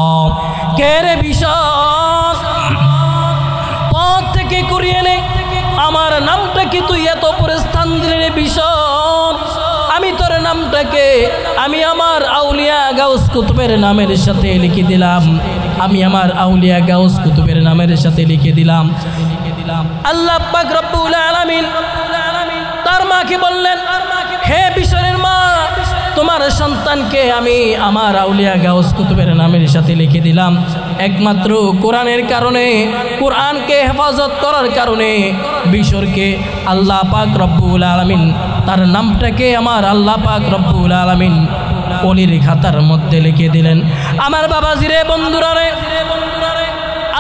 কে রে বিশর পথ থেকে করিয়ে নে, আমার নামটা কি তুই এত উপরে স্থান দিলে রে বিশর? আমি তোর নামটাকে আমি আমার আউলিয়া গাউস কুতুবের নামের সাথে লিখে দিলাম, আমি আমার আউলিয়া গাউস কুতুবের নামের সাথে লিখে দিলাম। আল্লাহ পাক রব্বুল আলামিন তার মাকে বললেন, হে বিশরের মা তোমার সন্তানকে আমি আমার আউলিয়া গাউস কুতুবের নামের সাথে লিখে দিলাম একমাত্র কোরআনের কারণে, কোরআনকে হেফাজত করার কারণে বিশরকে আল্লাহ পাক রব্বুল আলামিন তার নামটাকে আমার আল্লাহ পাক রব্বুল আলামিন ওলির খাতার মধ্যে লিখে দিলেন। আমার বাবাজিরে বন্ধুরা রে,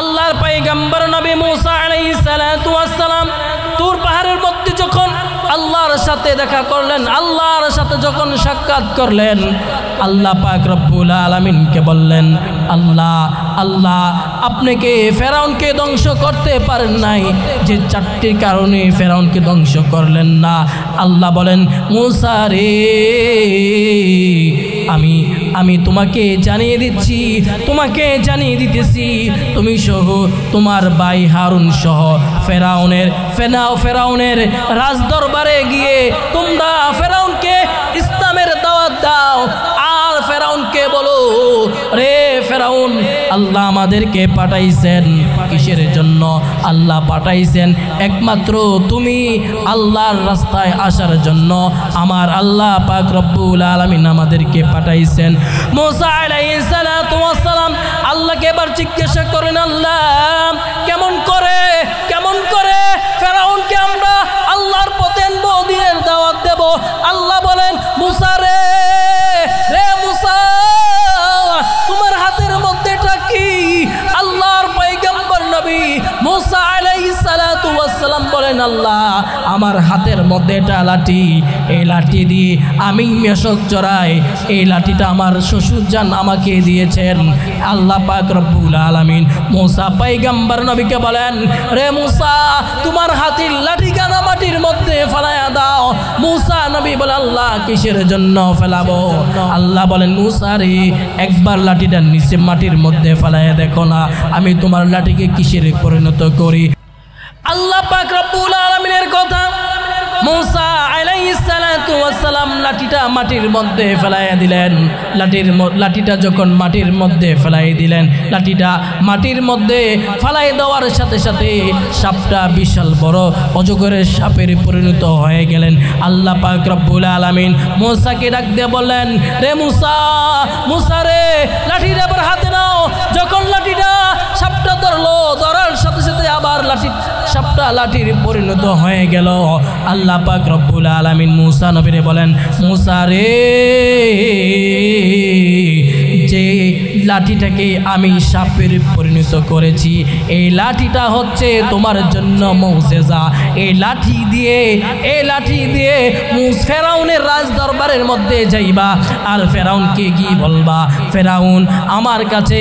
আল্লাহর পয়গম্বর নবী মুসা আলাইহিস সালাতু ওয়াস সালাম তুর পাহাড়ের মধ্যে যখন আল্লাহর সাথে দেখা করলেন, আল্লাহর সাথে যখন সাক্ষাৎ করলেন, আল্লাহ পাক রব্বুল আলামিনকে বললেন, আল্লাহ আল্লাহ আপনি কি ফেরাউনকে ধ্বংস করতে পারেন নাই, যে চারটির কারণে ফেরাউনকে ধ্বংস করলেন না? আল্লাহ বলেন, মুসা রে আমি তোমাকে জানিয়ে দিচ্ছি, তোমাকে জানিয়ে দিতেছি, তুমি সহ তোমার ভাই হারুন সহ ফেরাউনের রাজদরবারে গিয়ে তোমরা ফেরাউনকে ইসলামের দাওয়াত দাও। আর ফেরাউনকে বলো, রে ফেরাউন আল্লাহ আমাদেরকে পাঠাইছেন কিসের জন্য? আল্লাহ পাঠাইছেন একমাত্র তুমি আল্লাহর রাস্তায় আসার জন্য। আমার আল্লাহ পাক রব্বুল আলামিন আমাদেরকে পাঠাইছেন। মুসা আলাইহিস সালাতু ওয়াস সালাম আল্লাহকে এবার জিজ্ঞাসা করেন, আল্লাহ কেমন করে ফেরাউনকে আমরা আল্লাহর পথে আনবো, দ্বীনের দাওয়াত দেব? আল্লাহ বলেন, মুসা রে মুসা তোমার হাতের মধ্যেটা কি? আল্লাহর পয়গম্বর নবী মুসা আলাইহিস সালাতু ওয়াস সালাম বলেন, আল্লাহ আমার হাতের মধ্যে এটা লাঠি, এই লাঠি দিয়ে আমি মেশক চড়াই, এই লাঠিটা আমার শ্বশুর জান আমাকে দিয়েছেন। আল্লাহ পাক রব্বুল আলামিন মুসা পয়গম্বর নবীকে বলেন, রে মুসা তোমার হাতের লাঠি গানা মাটির মধ্যে ফেলায়া দাও। মুসা নবী বলে, আল্লাহ কিসের জন্য ফেলাবো? আল্লাহ বলেন, মুসা রে একবার লাঠিটা নিচে মাটির মধ্যে ফেলায়া দেখো না আমি তোমার লাঠিকে কিসের পরিণত করি। আল্লাহ পাক রব্বুল আলামিনের কথা মুসা আলাইহিস সালাতু ওয়াস সালাম লাঠিটা মাটির মধ্যে ফেলাইয়া দিলেন। লাঠিটা যখন মাটির মধ্যে ফেলাই দিলেন, লাঠিটা মাটির মধ্যে ফেলাই দেওয়ার সাথে সাথে সাপটা বিশাল বড় অজগরের সাপের পরিণত হয়ে গেলেন। আল্লাহ পাক রব্বুল আলামিন মুসাকে ডাক দিয়ে বললেন, রে মুসা রে লাঠিটা আবার হাতে নাও। যখন লাঠিটা সাপটা ধরলো, ধরার সাথে সাথে আবার সাপটা লাঠির পরিণত হয়ে গেল। আল্লাহ পাক রব্বুল আলামিন মুসা নবীরে বলেন, মুসা রে যে লাঠিটাকে আমি সাপের পরিণত করেছি, এই লাঠিটা হচ্ছে তোমার জন্য মুজিজা। এই লাঠি দিয়ে ফেরাউনের রাজ দরবারের মধ্যে যাইবা, আর ফেরাউনকে কি বলবা, ফেরাউন আমার কাছে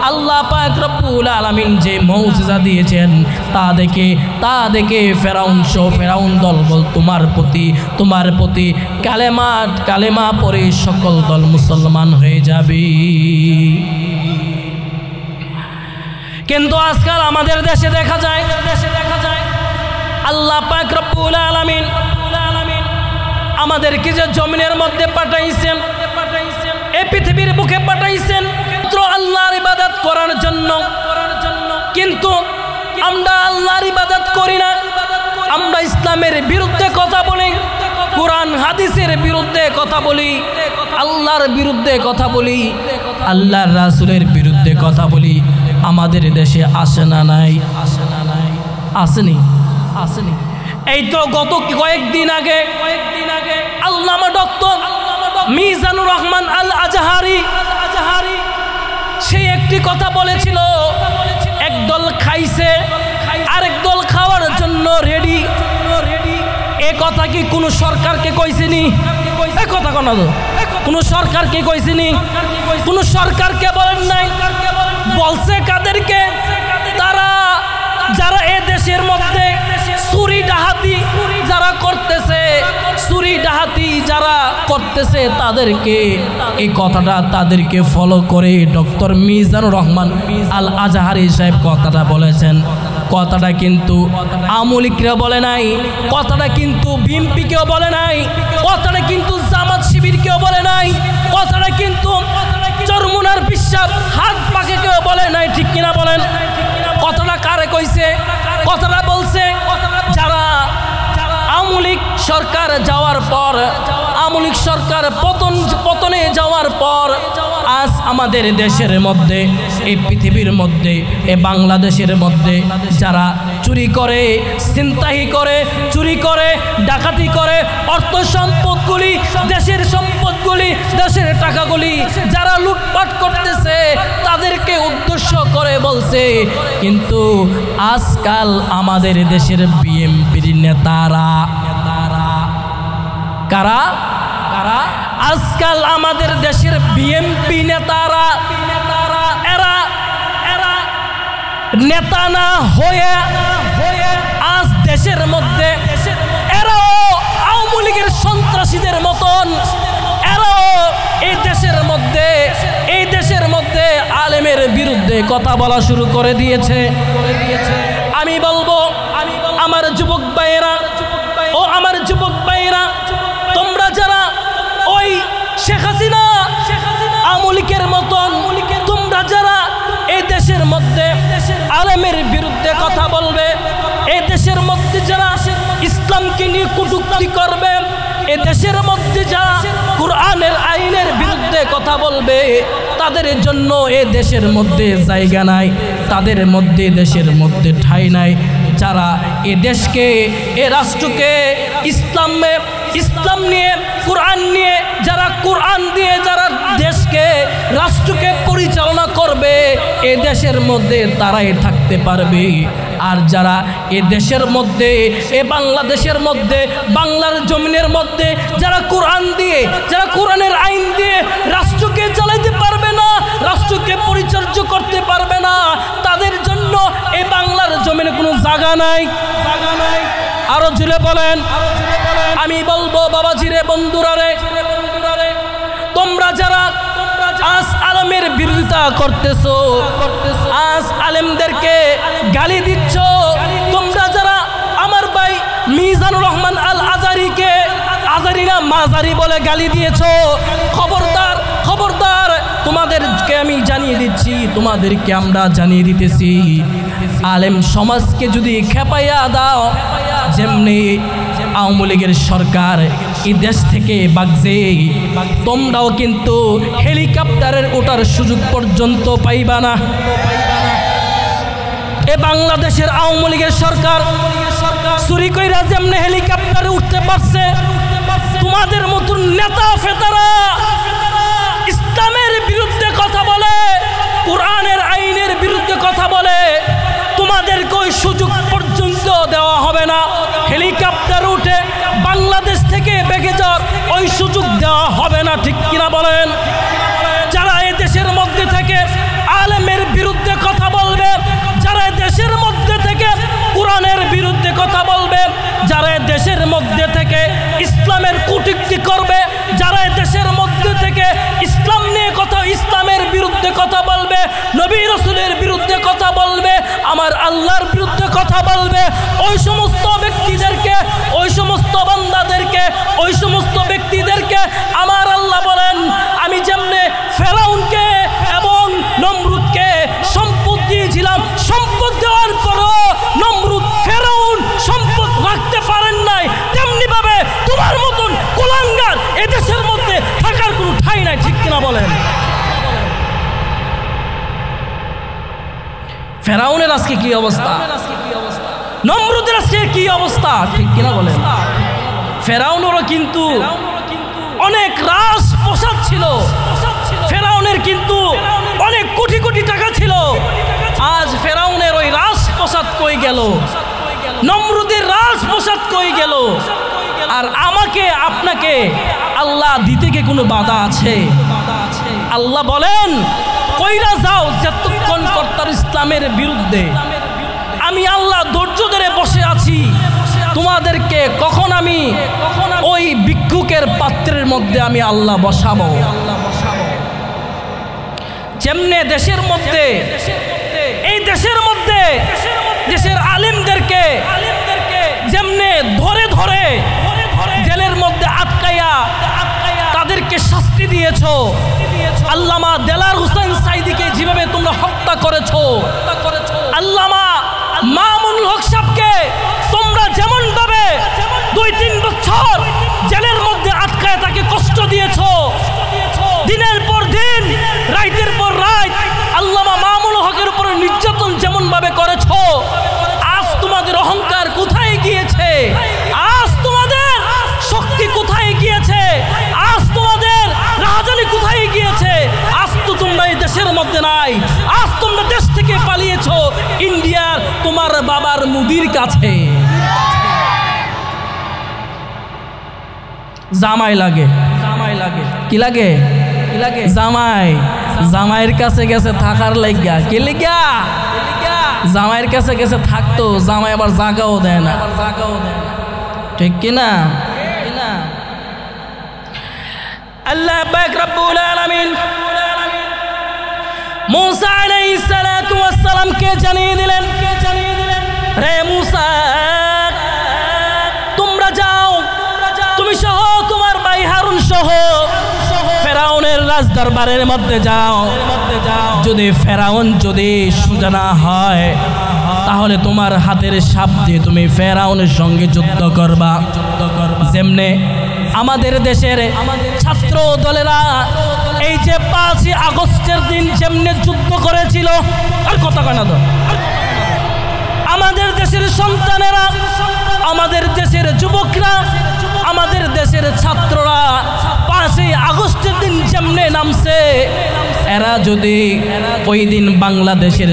আল্লাহ পাক রব্বুল আলামিন যে মুজিজা দিয়েছেন তা দেখে ফেরাউন দলবল তোমার প্রতি কালেমা পড়ে সকল দল মুসলমান হয়ে যাবে। কিন্তু আজকাল আমাদের দেশে দেখা যায় আল্লাহ পাক রব্বুল আলামিন আমাদেরকে যে জমিনের মধ্যে পাঠাইছেন, এই পৃথিবীর বুকে পাঠাইছেন মাত্র আল্লাহর ইবাদত করার জন্য, কিন্তু আমরা আল্লাহর ইবাদত করি না। আমরা ইসলামের বিরুদ্ধে কথা বলি, কোরআন হাদিসের বিরুদ্ধে কথা বলি, আল্লাহর বিরুদ্ধে কথা বলি, আল্লাহর রাসূলের বিরুদ্ধে কথা বলি। আমাদের দেশে আসে না নাই? আসেনি? এই তো গত কয়েকদিন আগে আল্লামা ডক্টর মিজানুর রহমান আল আজহারি সে একটি কথা বলেছিল, একদল খাইছে আরেক দল খাওয়ার জন্য রেডি। এ কথা কি কোনো সরকারকে কইছিনি? কথা কোন কোনো সরকারকে কইছিনি? কোনো সরকারকে বলেন নাই। বলছে কাদেরকে? যারা এ দেশের মধ্যে চুরি ডাহাতি যারা করতেছে তাদেরকে, এই কথাটা তাদেরকে ফলো করে ডক্টর মিজানুর রহমান আল আজহারি সাহেব কথাটা বলেছেন। কথাটা কিন্তু আমলিকরা বলে নাই, কথাটা কিন্তু বিএনপিকেও বলে নাই, কথাটা কিন্তু জামাত শিবিরকেও বলে নাই, কথাটা কিন্তু চরমুনার বিশ্বাস হাত পাকে কেউ বলে নাই। ঠিক কিনা বলেন? কথাটা কারে কইছে? কথাটা বলছে যারা আমলিক সরকার যাওয়ার পর, আমলিক সরকার পতনে যাওয়ার পর আজ আমাদের দেশের মধ্যে, এই পৃথিবীর মধ্যে, এই বাংলাদেশের মধ্যে যারা চুরি করে, ছিনতাই করে, চুরি করে, ডাকাতি করে, অর্থ সম্পদগুলি, দেশের সম্পদগুলি, দেশের টাকাগুলি যারা লুটপাট করতেছে তাদেরকে উদ্দেশ্য করে বলছে। কিন্তু আজকাল আমাদের দেশের বিএনপির নেতারা কারা? আজকাল আমাদের দেশের বিএনপি নেতারা এরা নেতা না হয়ে আজ দেশের মধ্যে এরাও আওয়ামী লীগের সন্ত্রাসীদের মতন এরাও এই দেশের মধ্যে আলেমের বিরুদ্ধে কথা বলা শুরু করে দিয়েছে। আমি বলবো আমার যুবক ভাইয়েরা ও আমার যুবক ভাইয়েরা, তোমরা যারা ওই শেখ হাসিনা আওয়ামী লীগের মতন, তোমরা যারা এই দেশের মধ্যে আলেমের বিরুদ্ধে কথা বলবে, এই দেশের মধ্যে যারা ইসলামকে নিয়ে কটূক্তি করবে, এই দেশের মধ্যে যারা কোরআনের আইনের বিরুদ্ধে কথা বলবে, তাদের জন্য এ দেশের মধ্যে জায়গা নাই, তাদের মধ্যে দেশের মধ্যে ঠাঁই নাই। যারা এ দেশকে, এ রাষ্ট্রকে ইসলাম নিয়ে, কোরআন নিয়ে, যারা কোরআন দিয়ে যারা দেশকে, রাষ্ট্রকে পরিচালনা করবে, এ দেশের মধ্যে তারাই থাকতে পারবে। আর যারা এ দেশের মধ্যে, এ বাংলাদেশের মধ্যে, বাংলার জমিনের মধ্যে যারা কোরআন দিয়ে, যারা কোরআনের আইন দিয়ে রাষ্ট্রকে চালাইতে পারবে না, রাষ্ট্রকে পরিচর্যা করতে পারবে না, তাদের জন্য এই বাংলার জমিনে কোনো জায়গা নাই। আরো জুড়ে বলেন। আমি বলবো বাবাজিরে, বন্ধুরা রে, তোমরা যারা আজ আলেমের বিরোধিতা করতেছো, আজ আলেমদেরকে গালি দিচ্ছ, তোমরা যারা আমার ভাই মিজানুর রহমান আল আজহারিকে আজহারি না মাজারি বলে গালি দিয়েছো, খবরদার, তোমাদেরকে আমি জানিয়ে দিচ্ছি, তোমাদেরকে আমরা জানিয়ে দিতেছি, আলেম সমাজকে যদি খেপাইয়া দাও, যেমনি আওয়ামী লীগের সরকার এই দেশ থেকে বাগছে, তোমরাও কিন্তু হেলিকপ্টারের ওঠার সুযোগ পর্যন্ত পাইবা না। এ বাংলাদেশের আওয়ামী লীগের সরকার চুরি কইরা যেমনি হেলিকপ্টারে উঠতে পারছে, তোমাদের মতন নেতা ফেতারা ইসলামের সুযোগ পর্যন্ত দেওয়া হবে না। হেলিকপ্টার উঠে বাংলাদেশ থেকে বেগে যাওয়ার ওই সুযোগ দেওয়া হবে না, ঠিক কিনা বলেন? যারা এই দেশের মধ্যে থেকে আলেমের বিরুদ্ধে কথা বলবে, যারা দেশের মধ্যে থেকে কোরআনের বিরুদ্ধে কথা বলবে, যারা দেশের মধ্যে থেকে ইসলামের কটূক্তি করবে, যারা দেশের মধ্যে থেকে ইসলাম নিয়ে কথা, ইসলামের বিরুদ্ধে কথা বলবে, নবী রাসূলের বিরুদ্ধে কথা বলবে, আমার আল্লাহর বিরুদ্ধে কথা বলবে, ওই সমস্ত ব্যক্তিদেরকে, ওই সমস্ত বান্দাদেরকে, ওই সমস্ত ব্যক্তিদেরকে আমার আল্লাহ বলেন, আমি যেমনে ফেরাউনকে এবং নমরুদকে সম্পদ দিয়েছিলাম, সম্পদ দেওয়ার পরও নমরুদ ফেরাউন সম্পদ রাখতে পারেন নাই, তেমনি ভাবে তোমার মতন কুলাঙ্গার এদেশের মধ্যে থাকার কোনো ঠাঁই নাই, ঠিক কিনা বলেন? ফেরাউনের আজকে কি অবস্থা, নমরুদের আজকে কি অবস্থা, ঠিক কিনা বলেন? ফেরাউনেরও কিন্তু অনেক রাজপ্রাসাদ ছিল, ফেরাউনের কিন্তু অনেক কোটি কোটি টাকা ছিল। আজ ফেরাউনের ওই রাজপ্রাসাদ কই গেল, নমরুদের রাজপ্রাসাদ কই গেল? আর আমাকে আপনাকে আল্লাহ দিতে কি কোনো বাধা আছে? আল্লাহ বলেন, কইরা যাও যতক্ষণ কর্তার ইসলামের বিরুদ্ধে আমি আল্লাহ ধৈর্য ধরে বসে আছি, তোমাদেরকে কখন আমি ওই ভিক্ষুকের পাত্রের মধ্যে আমি আল্লাহ বসাবো। যেমনে দেশের মধ্যে, এই দেশের মধ্যে দেশের আলেমদেরকে যেমনে ধরে ধরে জেলের মধ্যে আটকাইয়া তাদেরকে শাস্তি দিয়েছো, আল্লামা দেলার হোসেন সাইদিকে যেভাবে তোমরা হত্যা করেছো, আল্লামা মামুনুল হক সাহেবকে তোমরা যেমন ভাবে 2-3 বছর জেলের মধ্যে আটকায় তাকে কষ্ট দিয়েছো, দিনের পর দিন, রাতের পর রাত আল্লামা মামুনুল হকের উপর নির্যাতন যেমন ভাবে করেছো, আজ তোমাদের অহংকার কোথায় গিয়েছে? আজ তোমাদের শক্তি কোথায় গিয়েছে? আজ তোমাদের রাজধানী কোথায় গিয়েছে? আজ তো তোমরা এই দেশের মধ্যে নাই, আজ তোমরা দেশ থেকে পালিয়েছো ইন্ডিয়ার তোমার বাবার মুদির কাছে। জামাই লাগে, জামাই লাগে, কি লাগে? কি লাগে? জামাই, জামাইয়ের কাছে গেছে থাকার লাগিয়া, কি লাগিয়া? জামাইয়ের কাছে গেছে থাকতো, জামাই আবার জাগাও দেয় না, ঠিক কিনা? আল্লাহ পাক রব্বুল আলামিন মুসা আলাইহিস সালাতু ওয়াস সালামকে জানিয়ে দিলেন, রে মুসা তোমরা যাও, তুমি সহ তোমার ভাই হারুন সহ ফেরাউনের রাজদরবারের মধ্যে যাও। যদি ফেরাউন যদি সোজা না হয় তাহলে তোমার হাতের সাপ দিয়ে তুমি ফেরাউনের সঙ্গে যুদ্ধ করবা। যেমনে আমাদের দেশের ছাত্র দলেরা এই যে 5ই আগস্টের দিন যেমনে যুদ্ধ করেছিল, আর কথা কয় না তো, আমাদের দেশের সন্তানেরা, আমাদের দেশের যুবকরা, আমাদের দেশের ছাত্ররা 5ই আগস্টের দিন যেমনে নামছে, এরা যদি ওই দিন বাংলাদেশের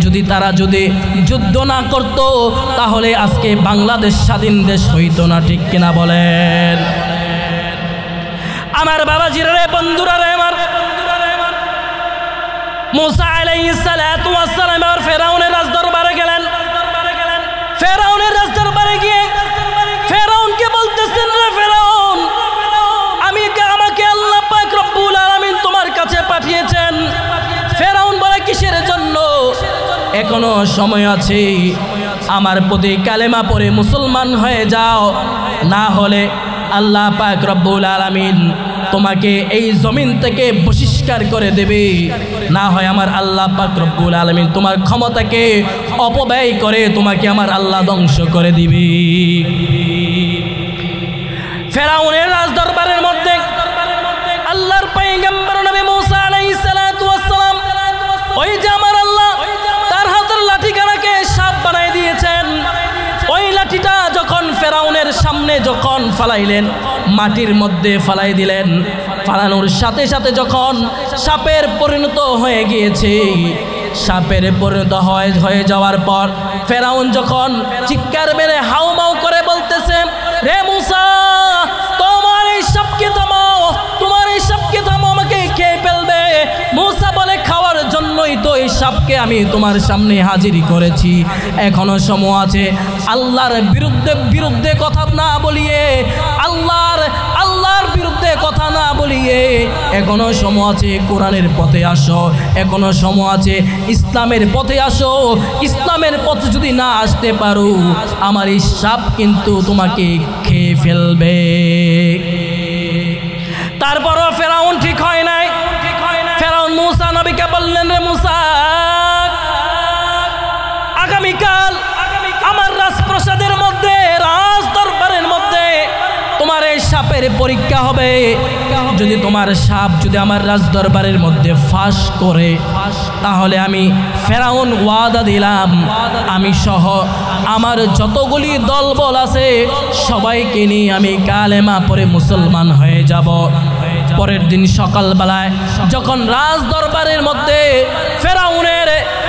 যদি তারা যদি যুদ্ধ না করত তাহলে আজকে বাংলাদেশ স্বাধীন দেশ হইতো না, ঠিক কিনা বলেন? আমার বাবাজিরা রে, বন্ধুরা রে, আমার মুসা আলাইহিস সালাতু ওয়াস সালাম আর ফেরাউনের রাজদরবারে গেলেন। ফেরাউনের রাজদরবারে গিয়ে ফেরাউনকে বলতেছেন, রে ফেরাউন, আমাকে আল্লাহ পাক রব্বুল আলামিন তোমার কাছে পাঠিয়েছেন। ফেরাউন বলে, কিসের জন্য? এখনো সময় আছে, আমার প্রতি কালেমা পড়ে মুসলমান হয়ে যাও, না হলে আল্লাহ পাক রব্বুল আলামিন তোমাকে এই জমিন থেকে বহিষ্কার করে দেবে, না হয় আমার আল্লাহ পাক রব্বুল আলামিন তোমার ক্ষমতাকে অপব্যয় করে তোমাকে আমার আল্লাহ ধ্বংস করে দিবে। ফেরাউনের রাজদরবারের মধ্যে আল্লাহর পয়গম্বর নবী মুসা আলাইহিস সালাতু ওয়াস সালাম, ওই যে আমার আল্লাহ তার হাতের লাঠিখানাকে সাপ বানাই দিয়েছেন, ওই লাঠিটা যখন ফেরাউনের সামনে যখন ফালাইলেন, মাটির মধ্যে ফালাই দিলেন, ফালানোর সাথে সাথে যখন সাপের পরিণত হয়ে গিয়েছে, সাপের পরিণত হয়ে যাওয়ার পর ফেরাউন যখন চিৎকার মেরে হাউমাউ করে বলতেছে, রে মূসা তোমার এই সাপকে থামাও, তোমার এই সাপকে থামাও, আমাকে খেয়ে ফেলবে। মূসা বলে খাওয়ার জন্যই তো এই সাপকে আমি তোমার সামনে হাজির করেছি, এখনো সময় আছে। আল্লাহর বিরুদ্ধে কথা না বলিয়ে, আল্লাহর বিরুদ্ধে কথা না বলিয়ে এখনো সময় আছে, কোরআনের পথে আসো, এখনো সময় আছে, ইসলামের পথে আসো। ইসলামের পথে যদি না আসতে পারো আমার এই সাপ কিন্তু তোমাকে খেয়ে ফেলবে। তারপরও ফেরাউন ঠিক হয় নাই। ফেরাউন মূসা নবীকে বললেন, রে মূসা আগামীকাল আমার রাজপ্রাসাদের মধ্যে, রাজ দরবারের মধ্যে তোমার এই সাপের পরীক্ষা হবে। যদি তোমার সাপ যদি আমার রাজ দরবারের মধ্যে ফাঁস করে তাহলে আমি ফেরাউন ওয়াদা দিলাম আমি সহ আমার যতগুলি দলবল আছে সবাইকে নিয়ে আমি কালেমা পড়ে মুসলমান হয়ে যাব। পরের দিন সকালবেলায় যখন রাজ দরবারের মধ্যে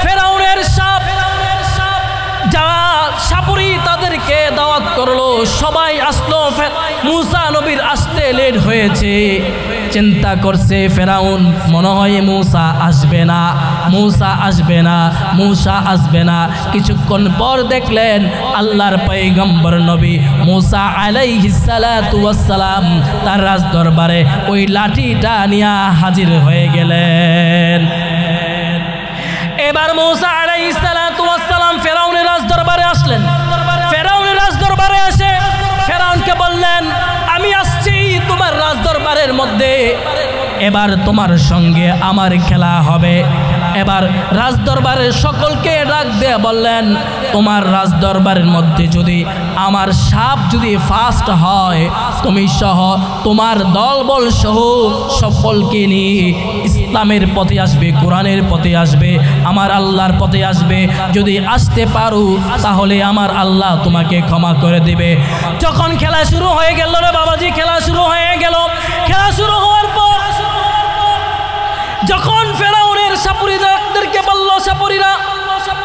ফেরাউনের সাপ যারা সাপুরি তাদেরকে দাওয়াত করলো, সবাই আসলো। মূসা নবীর আসতে লেট হয়েছে। চিন্তা করছে ফেরাউন মনে হয় মূসা আসবে না, মূসা আসবে না, মূসা আসবে না। কিছুক্ষণ পর দেখলেন আল্লাহর পয়গম্বর নবী মূসা আলাইহিস সালাতু ওয়াস সালাম তার রাজ দরবারে ওই লাঠিটা নিয়ে হাজির হয়ে গেলেন। এবার মূসা আলাইহিস সালাতু ওয়াস সালাম ফেরাউনের রাজ দরবারে আসলেন। ফেরাউনের রাজ দরবারে এসে ফেরাউনকে বললেন, আমি আসছি তোমার রাজ দরবারের মধ্যে, এবার তোমার সঙ্গে আমার খেলা হবে। এবার রাজ দরবারের সকলকে ডাক দিয়ে বললেন, তোমার রাজ দরবারের মধ্যে যদি আমার সাপ যদি ফাস্ট হয় তুমি সহ তোমার দলবল সহ সকলকে নিয়ে ইসলামের পথে আসবে, কোরআনের পথে আসবে, আমার আল্লাহর পথে আসবে। যদি আসতে পারো তাহলে আমার আল্লাহ তোমাকে ক্ষমা করে দেবে। যখন খেলা শুরু হয়ে গেল রে বাবাজি, খেলা শুরু হয়ে গেল। খেলা শুরু হওয়ার পর যখন ফেরাউনের সাপুরিদেরকে বলল, সাপুরিরা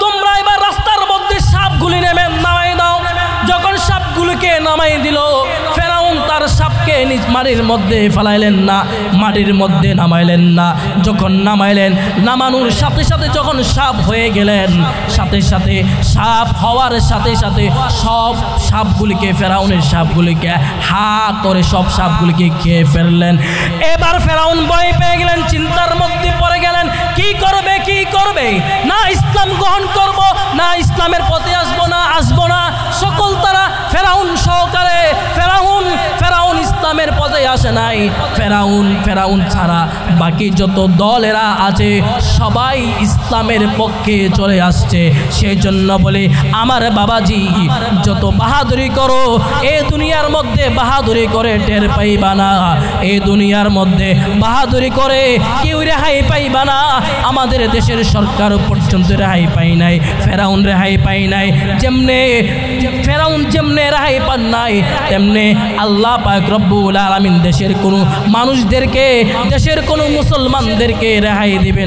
তোমরা এবার রাস্তার মধ্যে সাপগুলি নামাই দাও। যখন সাপগুলিকে নামাই দিল ফেরাউন তার সাপকে নিজ মাটির মধ্যে ফেলাইলেন না, মাটির মধ্যে নামাইলেন না। যখন নামাইলেন, নামানোর সাথে সাথে যখন সাপ হয়ে গেলেন, সাথে সাথে সাপ হওয়ার সাথে সাথে সব সাপগুলিকে, ফেরাউনের সাপগুলিকে হা করে সব সাপগুলিকে খেয়ে ফেললেন। এবার ফেরাউন ভয় পেয়ে গেলেন, চিন্তার মধ্যে পড়ে গেলেন, কি করবে কি করবে, না ইসলাম গ্রহণ করব, না ইসলামের পথে আসবো না। সকল তারা ফেরাউন সহকারে, ফেরাউন ইসলামের পথে আসে নাই। ফেরাউন ছাড়া বাকি যত দলেরা আছে সবাই ইসলামের পক্ষে চলে আসছে। সেই জন্য বলে আমার বাবাজি যত বাহাদুরি করো এই দুনিয়ার মধ্যে বাহাদুরি করে টের পাইবা না, এই দুনিয়ার মধ্যে বাহাদুরি করে কেউ রেহাই পাইবা না। আমাদের দেশের সরকার পর্যন্ত রেহাই পাই নাই, ফেরাউন রেহাই পাই নাই। ফেরাউন যেমনে রেহাই পান নাই তেমনে আল্লাহ পাক রব্বুল আলামিন দেশের কোনো মানুষদেরকে, দেশের কোনো মুসলমানদেরকে রেহাই দিবে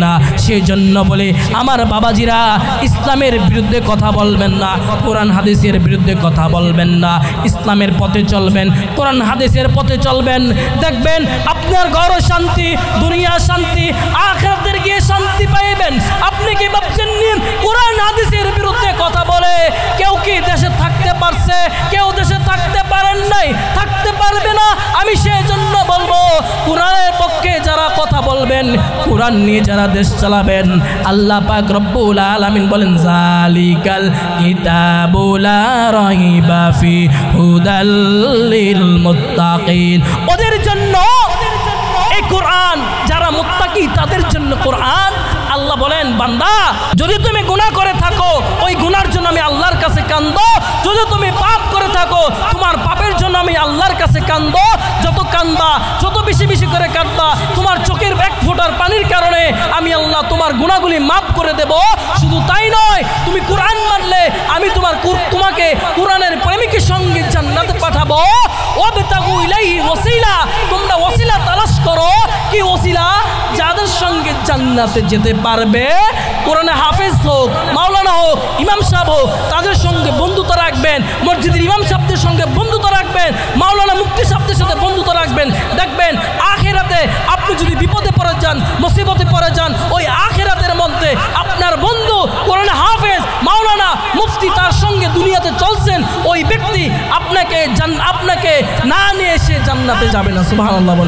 না। সেই জন্য বলে আমার বাবাজিরা ইসলামের বিরুদ্ধে কথা বলবেন না, কোরআন হাদিসের বিরুদ্ধে কথা বলবেন না। ইসলামের পথে চলবেন, কোরআন হাদিসের পথে চলবেন, দেখবেন আপনার ঘর শান্তি, দুনিয়া শান্তি, আখিরাতের গিয়ে শান্তি পাইবেন। আপনি কি ভাবছেন কোরআন হাদিসের বিরুদ্ধে কথা বলে কেউ কি দেশে থাকতে পারছে? কেউ দেশে থাকতে পারেন নাই, থাকতে পারবে না। আমি সেই জন্য বলবো কোরআনের পক্ষে যারা কথা বলবেন, কোরআন নিয়ে যারা দেশ চালাবেন, আল্লাহ পাক রব্বুল আলামিন বলেন যালিকাল কিতাবু লা রাইবা ফি হুদাল লিল মুত্তাকিন। ওদের জন্য এই কোরআন, যারা মুত্তাকি তাদের জন্য কোরআন। আল্লাহ বলেন বান্দা যদি তুমি গুনাহ করে থাকো ওই গুনার জন্য আমি আল্লাহর কাছে কান্দো, যদি তুমি পাপ করে থাকো তোমার পাপের জন্য আমি আল্লাহর কাছে কান্দো। যত কান্দবা, যত বেশি বেশি করে কাঁদবা, তোমার চোখের এক ফোঁটার পানির কারণে আমি আল্লাহ তোমার গুনাহগুলি মাফ করে দেব। শুধু তাই নয়, তুমি কোরআন মানলে আমি তোমাকে কোরআনের প্রেমিকের সঙ্গে জান্নাতে পাঠাবো। ওয়াবতাগু ইলাইহি ওয়াসিলা, তোমরা ওয়াসিলা তালাশ করো কি ওসিলা? যাদের সঙ্গে জান্নাতে যেতে পারবে, কোরআনে হাফেজ হোক, মাওলানা হোক, ইমাম সাহেব হোক, তাদের সঙ্গে বন্ধুতা রাখবেন। মসজিদের ইমাম সাহেবদের সঙ্গে বন্ধুতা রাখবেন, মাওলানা মুফতি সাহেবদের সাথে বন্ধুতা রাখবেন। দেখবেন আখিরাতে আপনি যদি বিপদে পড়ে যান, মুসিবতে পড়ে যান, ওই আখিরাতের মধ্যে আপনার বন্ধু কোরআনে হাফেজ, মাওলানা, মুফতি, তার সঙ্গে দুনিয়াতে চলছেন, ওই ব্যক্তি আপনাকে না নিয়ে এসে জান্নাতে যাবে না। সুবহানাল্লাহ বলে।